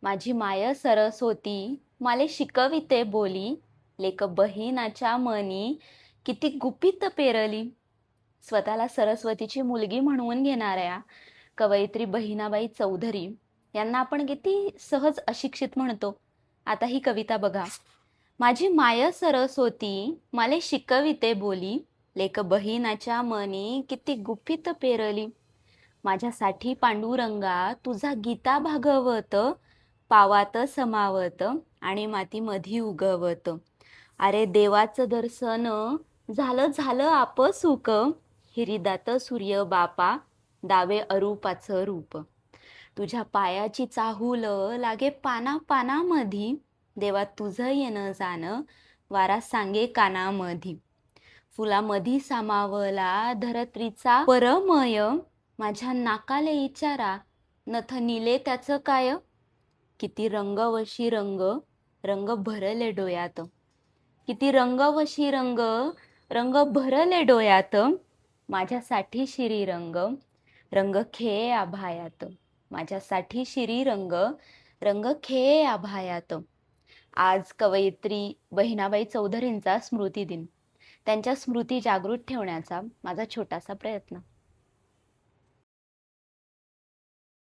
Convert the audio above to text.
माझी माय सरस होती, माले शिकविते बोली, लेक बहिणाच्या मनी किती गुपित पेरली. स्वतःला सरस्वतीची मुलगी म्हणवून घेणाऱ्या कवयित्री बहिणाबाई चौधरी यांना आपण किती सहज अशिक्षित म्हणतो. आता ही कविता बघा. माझी माय सरस होती, माले शिकविते बोली, लेक बहिणाच्या मनी किती गुपित पेरली. माझ्यासाठी पांडुरंगा तुझा गीता भागवत, पावात समावत आणि माती मधी उगवत. अरे देवाचं दर्शन झालं झालं आप सुख, हिरीदात सूर्य बापा दावे अरूपाचं रूप. तुझ्या पायाची चाहूल लागे पाना पानामधी, देवा तुझं येणं जाणं वारा सांगे कानामधी. फुलामधी सामावला धरत्रीचा परमय, माझ्या नाकाले इचारा नथ निले त्याचं काय. किती रंग वशी रंग, रंग भरले डोळ्यात. किती रंग वशी रंग, रंग भरले डोळ्यात. माझ्यासाठी शिरी रंग, रंग खेळे आभायात. माझ्यासाठी शिरी रंग, रंग खेळे आभायात. आज कवयित्री बहिणाबाई चौधरींचा स्मृतिदिन. त्यांच्या स्मृती जागृत ठेवण्याचा माझा छोटासा प्रयत्न.